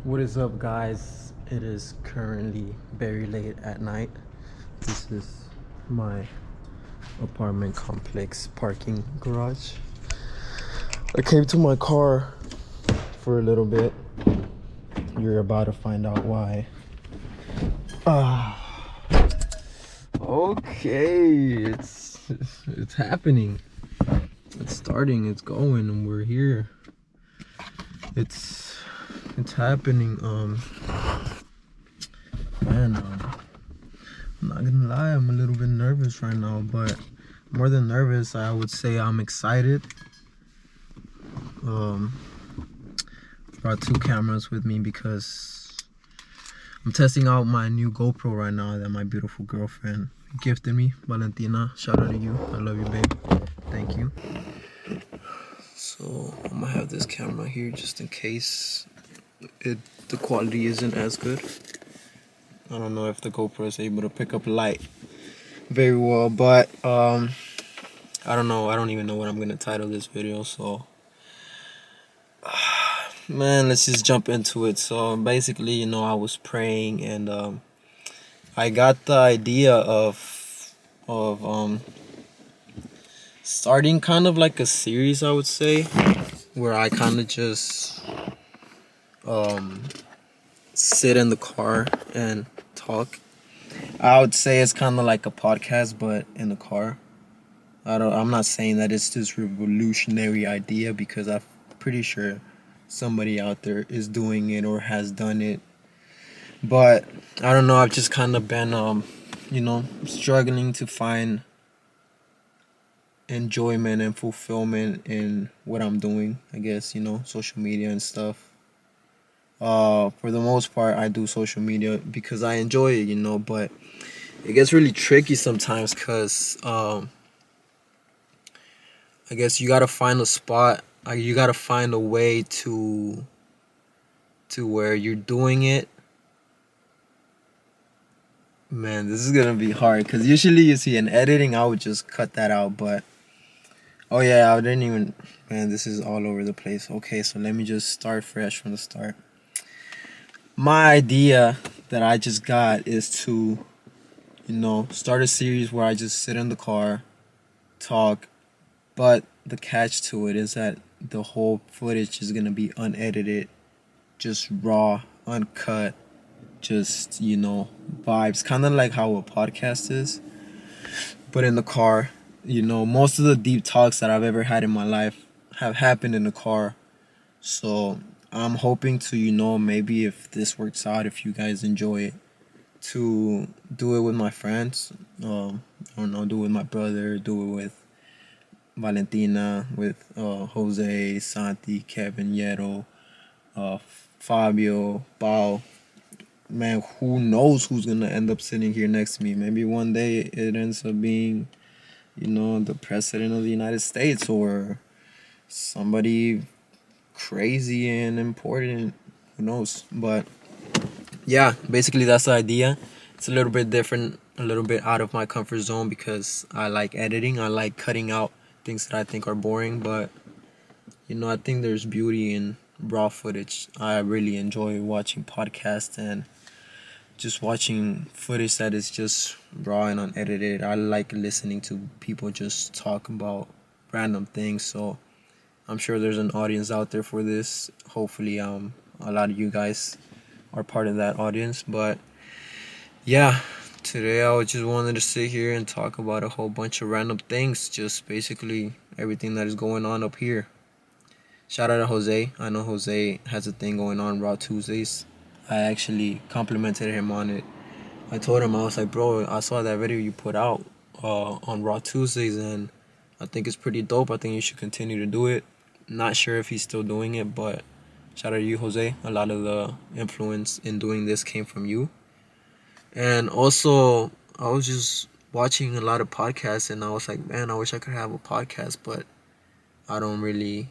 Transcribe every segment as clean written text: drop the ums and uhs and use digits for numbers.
What is up, guys? It is currently very late at night. This is my apartment complex parking garage. I came to my car for a little bit. You're about to find out why. Okay, it's happening. It's starting. It's going, and we're here. It's happening. Man, I'm not gonna lie, I'm a little bit nervous right now, but more than nervous, I would say I'm excited. Brought two cameras with me because I'm testing out my new GoPro right now that my beautiful girlfriend gifted me. Valentina, shout out to you. I love you, babe. Thank you. So I'm gonna have this camera here just in case the quality isn't as good. I don't know if the GoPro is able to pick up light very well, but I don't know. I don't even know what I'm gonna title this video. So, man, let's just jump into it. So basically, I was praying and I got the idea of starting kind of like a series, I would say, where I kind of just sit in the car and talk. I would say it's kind of like a podcast, but in the car. I'm not saying that it's this revolutionary idea because I'm pretty sure somebody out there is doing it or has done it. But I don't know. I've just kind of been, struggling to find enjoyment and fulfillment in what I'm doing. I guess social media and stuff. For the most part, I do social media because I enjoy it, but it gets really tricky sometimes because I guess you gotta find a spot. You gotta find a way to where you're doing it. Man, this is gonna be hard because usually you see in editing, I would just cut that out. But oh yeah, I didn't even. Man, this is all over the place. Okay, so let me just start fresh from the start. My idea that I just got is to, start a series where I just sit in the car, talk. But the catch to it is that the whole footage is gonna be unedited, just raw, uncut, just vibes, kind of like how a podcast is, but in the car. Most of the deep talks that I've ever had in my life have happened in the car. So I'm hoping to, maybe if this works out, if you guys enjoy it, to do it with my friends. I don't know, do it with my brother, do it with Valentina, with Jose, Santi, Kevin, Yero, Fabio, Bao. Man, who knows who's gonna end up sitting here next to me? Maybe one day it ends up being, the president of the United States or somebody crazy and important. Who knows? But yeah, basically that's the idea. It's a little bit different, a little bit out of my comfort zone because I like editing. I like cutting out things that I think are boring, but I think there's beauty in raw footage. I really enjoy watching podcasts and just watching footage that is just raw and unedited. I like listening to people just talk about random things. So I'm sure there's an audience out there for this. Hopefully, a lot of you guys are part of that audience. But yeah, today I just wanted to sit here and talk about a whole bunch of random things. Just basically everything that is going on up here. Shout out to Jose. I know Jose has a thing going on Raw Tuesdays. I actually complimented him on it. I told him, I was like, bro, I saw that video you put out on Raw Tuesdays, and I think it's pretty dope. I think you should continue to do it. Not sure if he's still doing it, but shout out to you, Jose. A lot of the influence in doing this came from you. And also, I was just watching a lot of podcasts, and I was like, man, I wish I could have a podcast, but I don't really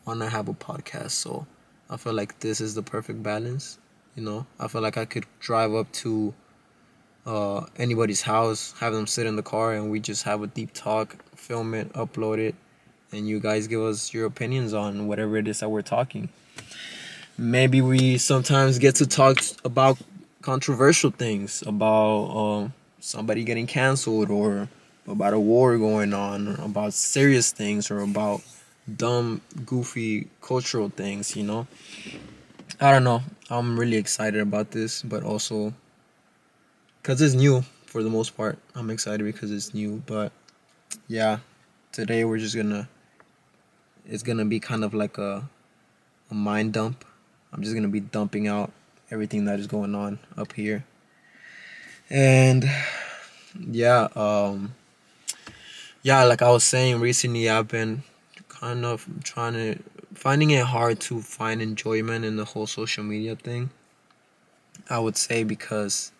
want to have a podcast. So I feel like this is the perfect balance. I feel like I could drive up to anybody's house, have them sit in the car, and we just have a deep talk, film it, upload it, and you guys give us your opinions on whatever it is that we're talking. Maybe we sometimes get to talk about controversial things, about somebody getting canceled, or about a war going on, or about serious things, or about dumb, goofy cultural things, you know? I don't know. I'm really excited about this, but also because it's new for the most part. I'm excited because it's new, but yeah, today we're just gonna, it's gonna be kind of like a mind dump. I'm just gonna be dumping out everything that is going on up here. And yeah, yeah, like I was saying recently, I've been kind of trying to finding it hard to find enjoyment in the whole social media thing. I would say because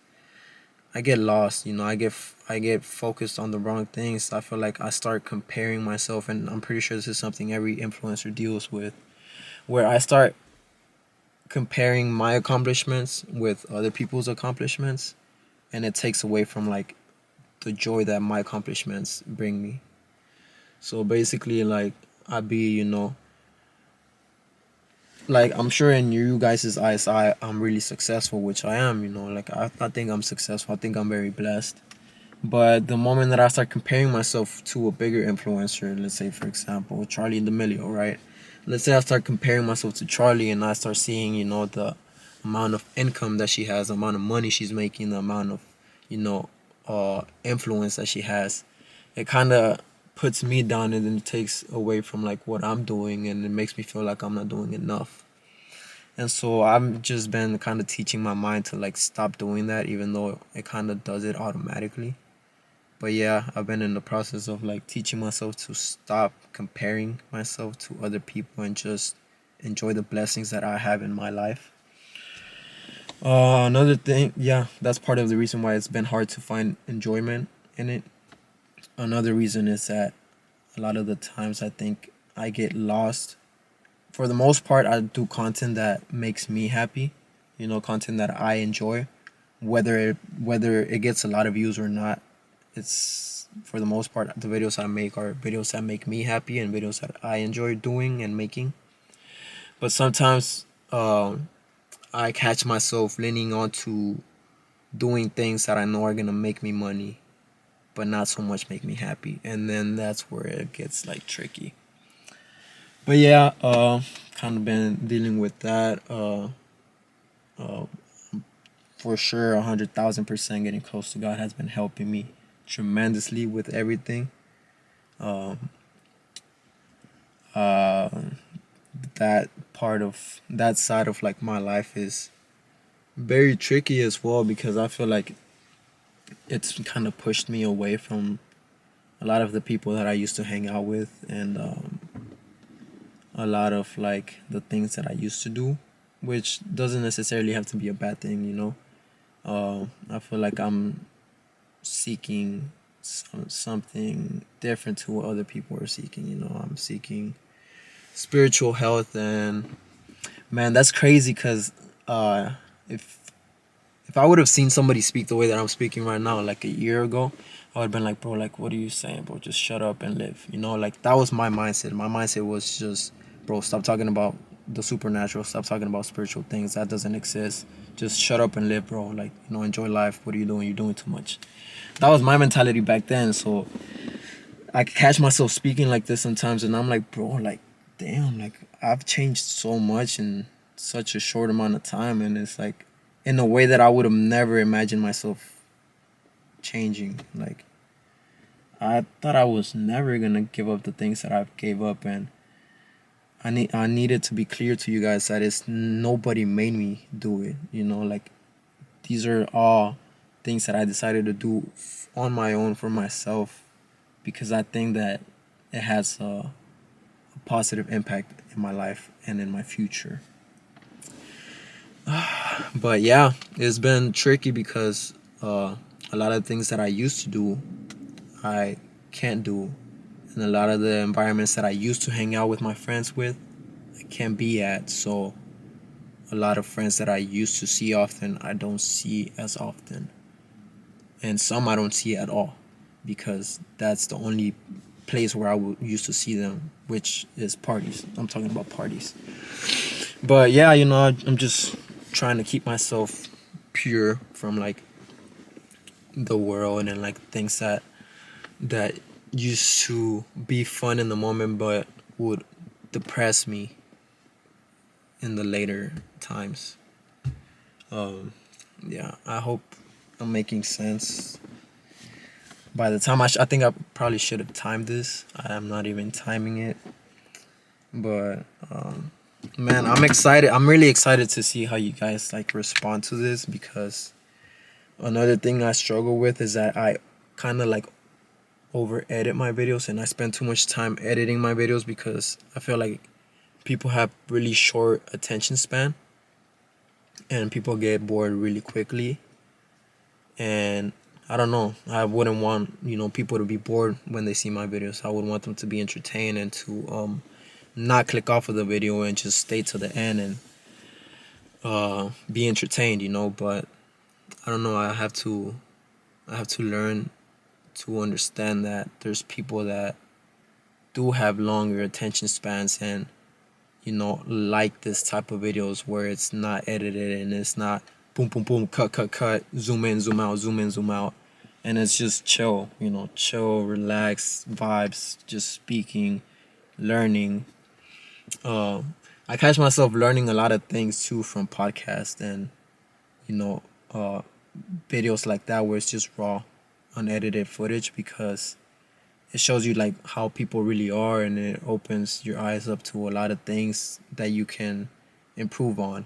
I get lost, you know, I get focused on the wrong things. I feel like I start comparing myself, and I'm pretty sure this is something every influencer deals with, where I start comparing my accomplishments with other people's accomplishments, and it takes away from like the joy that my accomplishments bring me. So basically, like I be, you know, like I'm sure in you guys' eyes, I'm really successful, which I am. You know, like I think I'm successful. I think I'm very blessed. But the moment that I start comparing myself to a bigger influencer, let's say for example Charlie D'Amelio, right? Let's say I start comparing myself to Charlie, and I start seeing, you know, the amount of income that she has, the amount of money she's making, the amount of, you know, influence that she has. It kind of puts me down, and then it takes away from like what I'm doing, and it makes me feel like I'm not doing enough. And so I've just been kind of teaching my mind to like stop doing that, even though it kind of does it automatically. But yeah, I've been in the process of like teaching myself to stop comparing myself to other people and just enjoy the blessings that I have in my life. Another thing, yeah, that's part of the reason why it's been hard to find enjoyment in it. Another reason is that a lot of the times I think I get lost. For the most part, I do content that makes me happy, you know, content that I enjoy, whether it gets a lot of views or not. It's for the most part the videos I make are videos that make me happy and videos that I enjoy doing and making. But sometimes I catch myself leaning on to doing things that I know are gonna make me money, but not so much make me happy, and then that's where it gets like tricky. But yeah, kind of been dealing with that. Uh, for sure, 100,000% getting close to God has been helping me tremendously with everything. Um, uh, that part of that side of like my life is very tricky as well, because I feel like it's kind of pushed me away from a lot of the people that I used to hang out with, and a lot of like the things that I used to do, which doesn't necessarily have to be a bad thing, you know. I feel like I'm seeking something different to what other people are seeking, you know. I'm seeking spiritual health, and man, that's crazy because uh, if if I would have seen somebody speak the way that I'm speaking right now, like a year ago, I would have been like, bro, like, what are you saying, bro? Just shut up and live. You know, like that was my mindset. My mindset was just, bro, stop talking about the supernatural. Stop talking about spiritual things. That doesn't exist. Just shut up and live, bro. Like, you know, enjoy life. What are you doing? You're doing too much. That was my mentality back then. So I catch myself speaking like this sometimes, and I'm like, bro, like, damn, like I've changed so much in such a short amount of time, and it's like in a way that I would have never imagined myself changing. Like I thought I was never gonna give up the things that I gave up, and I needed to be clear to you guys that it's nobody made me do it. You know, like these are all things that I decided to do on my own for myself, because I think that it has a positive impact in my life and in my future. But yeah, it's been tricky because a lot of things that I used to do, I can't do. And a lot of the environments that I used to hang out with my friends with, I can't be at. So a lot of friends that I used to see often, I don't see as often. And some I don't see at all, because that's the only place where I used to see them, which is parties. I'm talking about parties. But yeah, I'm just trying to keep myself pure from like the world and like things that used to be fun in the moment but would depress me in the later times. Um, yeah, I hope I'm making sense. By the time I think I probably should have timed this. I'm not even timing it, but man, I'm excited. I'm really excited to see how you guys like respond to this because another thing I struggle with is that I kind of like over edit my videos and I spend too much time editing my videos because I feel like people have really short attention span and people get bored really quickly. And I don't know, I wouldn't want people to be bored when they see my videos. I would want them to be entertained and to not click off of the video and just stay to the end and be entertained, but I don't know, I have to learn to understand that there's people that do have longer attention spans and like this type of videos where it's not edited and it's not boom, boom, boom, cut, cut, cut, zoom in, zoom out, zoom in, zoom out. And it's just chill, chill, relax, vibes, just speaking, learning. I catch myself learning a lot of things too from podcasts and, you know, uh, videos like that where it's just raw, unedited footage because it shows you like how people really are and it opens your eyes up to a lot of things that you can improve on.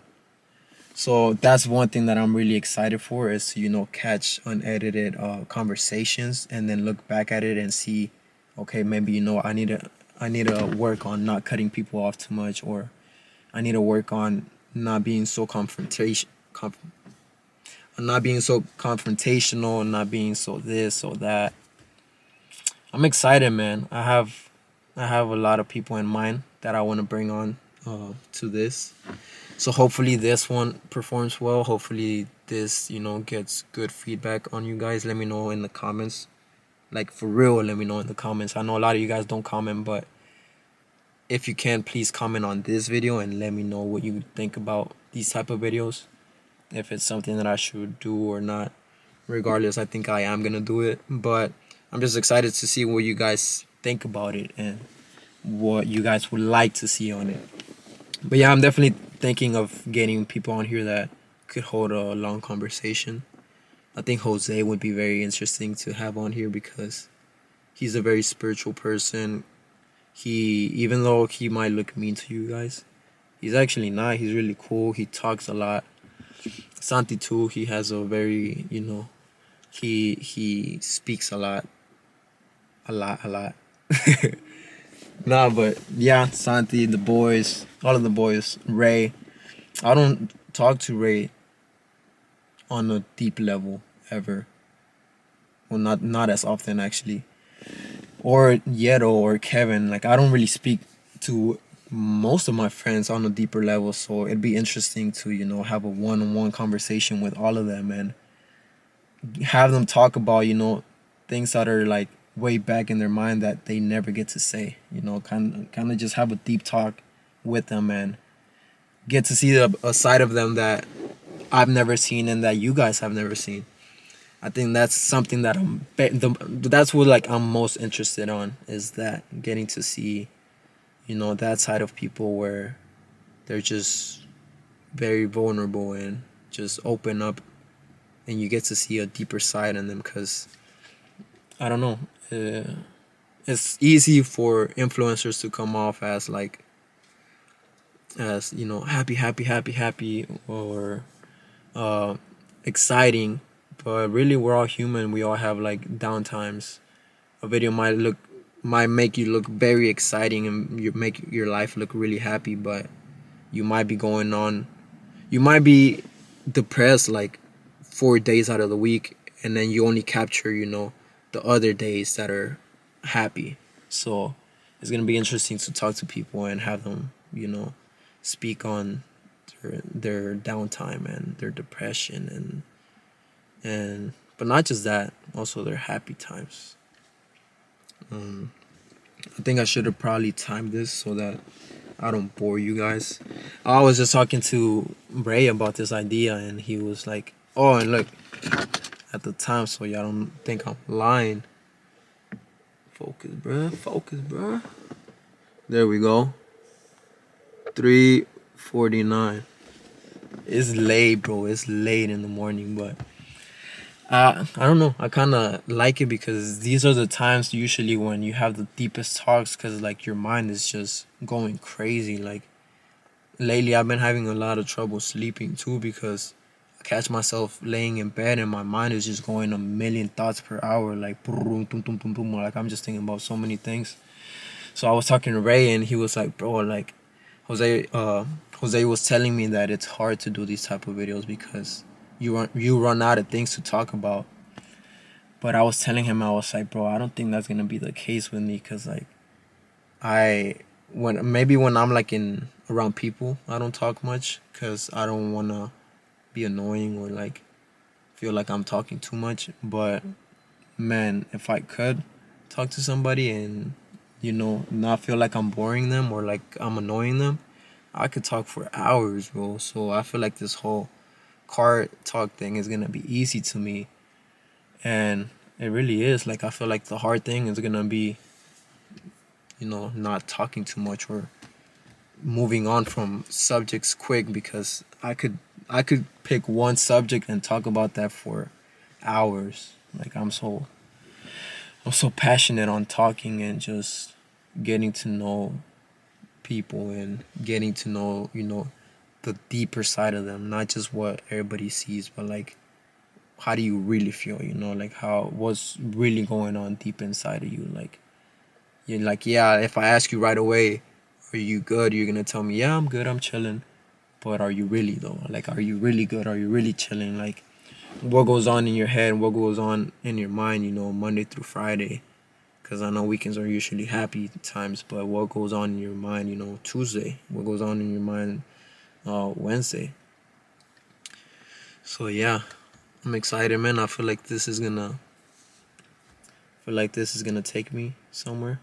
So that's one thing that I'm really excited for is to catch unedited conversations and then look back at it and see, okay, maybe I need to work on not cutting people off too much, or I need to work on not being so not being so confrontational, not being so this or that. I'm excited, man. I have a lot of people in mind that I want to bring on to this. So hopefully this one performs well. Hopefully this gets good feedback on you guys. Let me know in the comments. Like for real, let me know in the comments. I know a lot of you guys don't comment, but if you can, please comment on this video and let me know what you think about these type of videos. If it's something that I should do or not. Regardless, I think I am gonna do it. But I'm just excited to see what you guys think about it and what you guys would like to see on it. But yeah, I'm definitely thinking of getting people on here that could hold a long conversation. I think Jose would be very interesting to have on here because he's a very spiritual person. Even though he might look mean to you guys, he's actually not. He's really cool. He talks a lot. Santi too. He has a very, he speaks a lot, a lot, a lot. Nah, but yeah, Santi, the boys, all of the boys, Ray. I don't talk to Ray on a deep level ever. Well, not as often actually. Or Yeto or Kevin. Like I don't really speak to most of my friends on a deeper level, so it'd be interesting to have a one-on-one conversation with all of them and have them talk about things that are like way back in their mind that they never get to say. Kind of just have a deep talk with them and get to see a side of them that I've never seen and that you guys have never seen. I think that's something that that's what like I'm most interested on, is that getting to see that side of people where they're just very vulnerable and just open up, and you get to see a deeper side in them because I don't know, it's easy for influencers to come off as like as happy, happy, happy, happy, or uh exciting, but really we're all human. We all have like down times. A video might make you look very exciting and you make your life look really happy, but you might be going on you might be depressed like 4 days out of the week, and then you only capture the other days that are happy. So it's gonna be interesting to talk to people and have them speak on their downtime and their depression and but not just that, also their happy times. I think I should have probably timed this so that I don't bore you guys. I was just talking to Ray about this idea, and he was like, "Oh, and look, at the time, so y'all don't think I'm lying. Focus, bruh. Focus, bruh. There we go. 3:49. It's late, bro. It's late in the morning, but I don't know. I kind of like it because these are the times usually when you have the deepest talks, because like your mind is just going crazy. Like lately, I've been having a lot of trouble sleeping too because I catch myself laying in bed and my mind is just going a million thoughts per hour, like boom, boom, boom, boom, boom. Like I'm just thinking about so many things. So I was talking to Ray and he was like, bro, like Jose was telling me that it's hard to do these type of videos because you run out of things to talk about. But I was telling him, I was like, bro, I don't think that's gonna be the case with me, because like I when I'm like in around people, I don't talk much because I don't wanna be annoying or like feel like I'm talking too much. But man, if I could talk to somebody and not feel like I'm boring them or like I'm annoying them, I could talk for hours, bro. So I feel like this whole car talk thing is gonna be easy to me, and it really is. Like I feel like the hard thing is gonna be, not talking too much or moving on from subjects quick, because I could pick one subject and talk about that for hours. Like I'm so passionate on talking and just getting to know people and getting to know, the deeper side of them, not just what everybody sees, but like how do you really feel, like what's really going on deep inside of you. Like you're like, yeah, if I ask you right away, are you good? You're gonna tell me, yeah, I'm good, I'm chilling. But are you really though? Like, are you really good? Are you really chilling? Like, what goes on in your head? What goes on in your mind? Monday through Friday. Because I know weekends are usually happy times, but what goes on in your mind? Tuesday. What goes on in your mind? Wednesday. So yeah, I'm excited, man. I feel like this is gonna take me somewhere.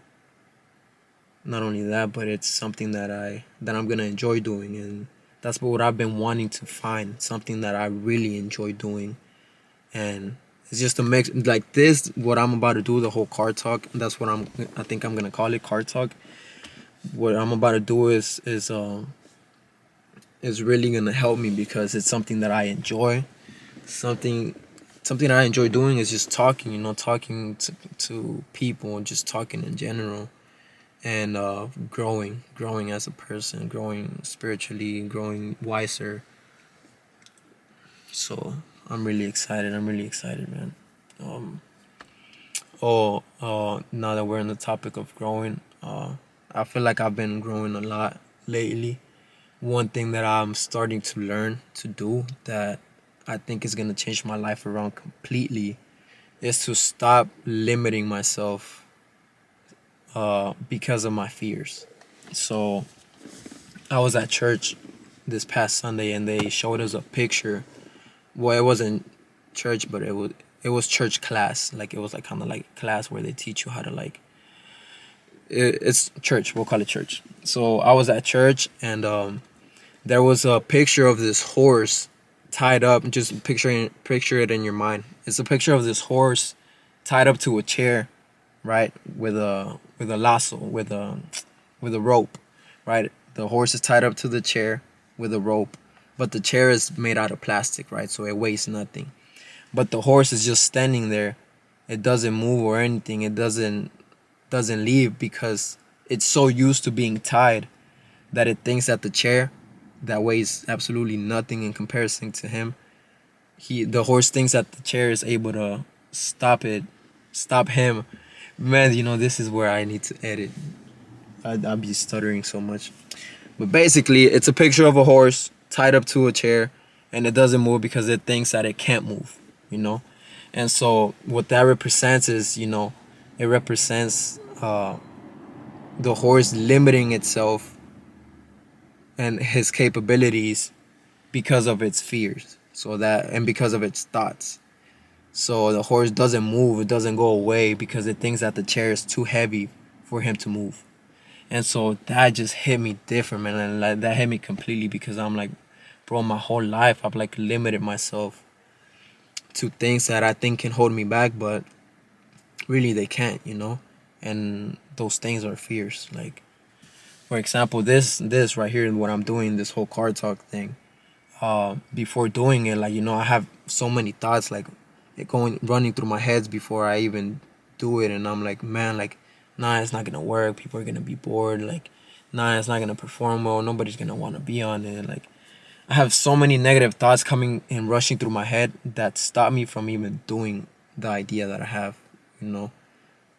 Not only that, but it's something that I'm gonna enjoy doing, and that's what I've been wanting to find, something that I really enjoy doing. And it's just a mix like this. What I'm about to do, the whole car talk. That's what I think I'm gonna call it, car talk. What I'm about to do is really gonna help me because it's something that I enjoy. Something something I enjoy doing is just talking. Talking to people and just talking in general, and growing as a person, growing spiritually, growing wiser. So I'm really excited. I'm really excited, man. Um, now that we're on the topic of growing, I feel like I've been growing a lot lately. One thing that I'm starting to learn to do that I think is gonna change my life around completely is to stop limiting myself because of my fears. So I was at church this past Sunday and they showed us a picture. Well, it wasn't church, but it was church class. Like it was like kind of like class where they teach you how to like. It's church. We'll call it church. So I was at church and there was a picture of this horse tied up. Just picture it in your mind. It's a picture of this horse tied up to a chair, right? With a lasso, with a rope, right? The horse is tied up to the chair with a rope, but the chair is made out of plastic, right? So it weighs nothing. But the horse is just standing there. It doesn't move or anything. It doesn't leave because it's so used to being tied that it thinks that the chair that weighs absolutely nothing in comparison to him, the horse thinks that the chair is able to stop him. Man, this is where I need to edit. I'll be stuttering so much. But basically, it's a picture of a horse tied up to a chair, and it doesn't move because it thinks that it can't move, you know? And so, what that represents is, it represents the horse limiting itself and his capabilities because of its fears. And because of its thoughts. So, the horse doesn't move, it doesn't go away because it thinks that the chair is too heavy for him to move. And so that just hit me different, man. And like that hit me completely because I'm like, bro, my whole life I've like limited myself to things that I think can hold me back, but really they can't, you know. And those things are fears. Like, for example, this right here, what I'm doing, this whole car talk thing. Before doing it, like, you know, I have so many thoughts like it going running through my heads before I even do it, and I'm like, man, like, nah, it's not gonna work. People are gonna be bored. Like, nah, it's not gonna perform well. Nobody's gonna want to be on it. Like, I have so many negative thoughts coming and rushing through my head that stop me from even doing the idea that I have, you know.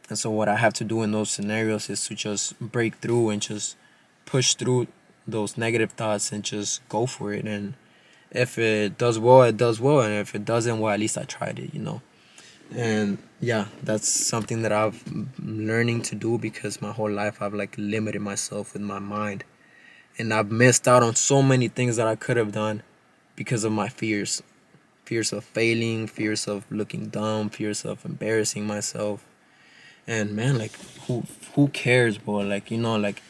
And so what I have to do in those scenarios is to just break through and just push through those negative thoughts and just go for it. And if it does well, it does well, and if it doesn't, well, at least I tried it, you know. And yeah, that's something that I've learning to do because my whole life I've like limited myself with my mind, and I've missed out on so many things that I could have done because of my fears. Fears of failing, fears of looking dumb, fears of embarrassing myself. And man, like, who cares, bro? Like, you know, like,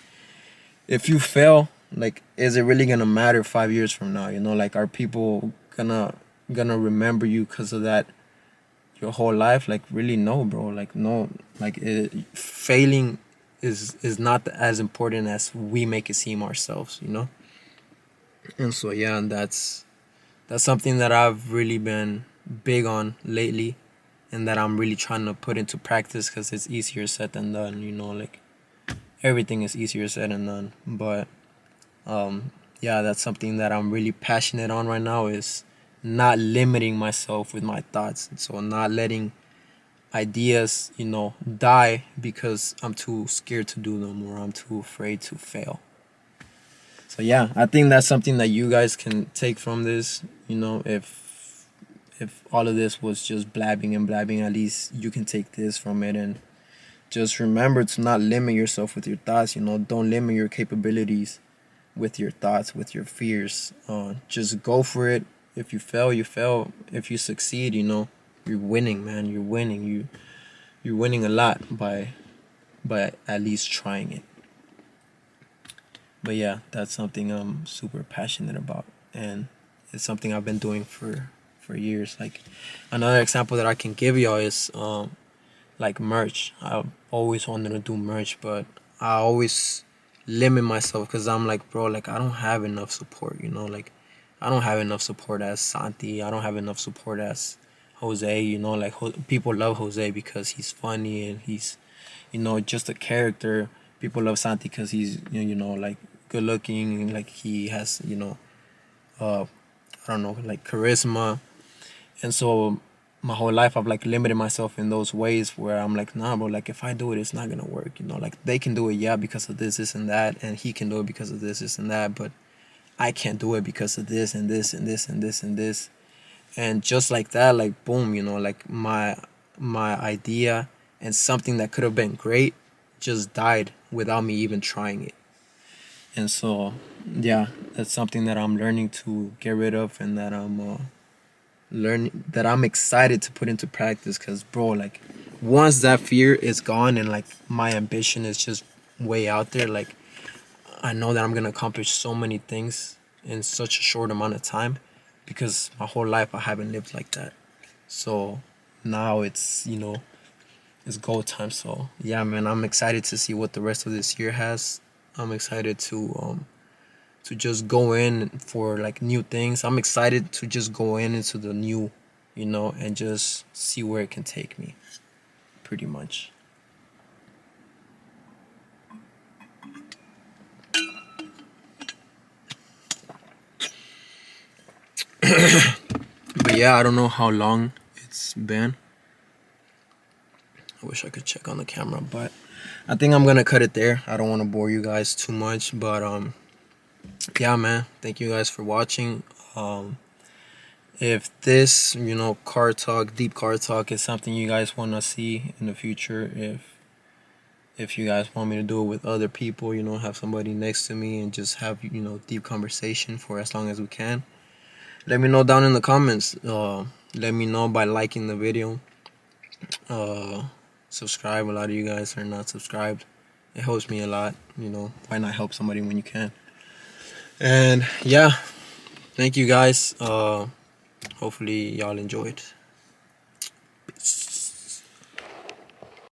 if you fail, like, is it really gonna matter 5 years from now? You know, like, are people gonna remember you because of that your whole life? Like, really, no, bro. Like, no, like, failing is not as important as we make it seem ourselves, you know. And so yeah, and that's something that I've really been big on lately, and that I'm really trying to put into practice because it's easier said than done, you know. Like, everything is easier said than done, but yeah, that's something that I'm really passionate on right now, is not limiting myself with my thoughts. So not letting ideas, you know, die because I'm too scared to do them or I'm too afraid to fail. So yeah, I think that's something that you guys can take from this. You know, if all of this was just blabbing and blabbing, at least you can take this from it. And just remember to not limit yourself with your thoughts. You know, don't limit your capabilities with your thoughts, with your fears. Just go for it. If you fail, you fail. If you succeed, you know, you're winning, man. You're winning. You're winning a lot by at least trying it. But yeah, that's something I'm super passionate about, and it's something I've been doing for years. Like, another example that I can give y'all is like merch. I've always wanted to do merch, but I always limit myself because I'm like, bro, like, I don't have enough support, you know. Like, I don't have enough support as Santi. I don't have enough support as Jose, you know. Like, people love Jose because he's funny and he's, you know, just a character. People love Santi because he's, you know, like, good looking and like he has, you know, I don't know, like, charisma. And so my whole life I've like limited myself in those ways where I'm like, nah, bro, like, if I do it, it's not gonna work, you know. Like, they can do it, yeah, because of this and that, and he can do it because of this and that, but I can't do it because of this and this and this and this and this. And just like that, like, boom, you know, like, my idea and something that could have been great just died without me even trying it. And so yeah, that's something that I'm learning to get rid of, and that I'm excited to put into practice. Because, bro, like, once that fear is gone and like my ambition is just way out there, like, I know that I'm gonna accomplish so many things in such a short amount of time, because my whole life I haven't lived like that. So now it's, you know, it's go time. So yeah, man, I'm excited to see what the rest of this year has. I'm excited to just go in for like new things. I'm excited to just go in into the new, you know, and just see where it can take me, pretty much. But yeah, I don't know how long it's been. I wish I could check on the camera, but I think I'm gonna cut it there. I don't want to bore you guys too much, but yeah, man, thank you guys for watching. If this, you know, car talk, deep car talk, is something you guys want to see in the future, if you guys want me to do it with other people, you know, have somebody next to me and just have, you know, deep conversation for as long as we can, let me know down in the comments. Let me know by liking the video. uh Subscribe. A lot of you guys are not subscribed. It helps me a lot. Why not help somebody when you can? And yeah, thank you guys. Hopefully y'all enjoyed. Peace.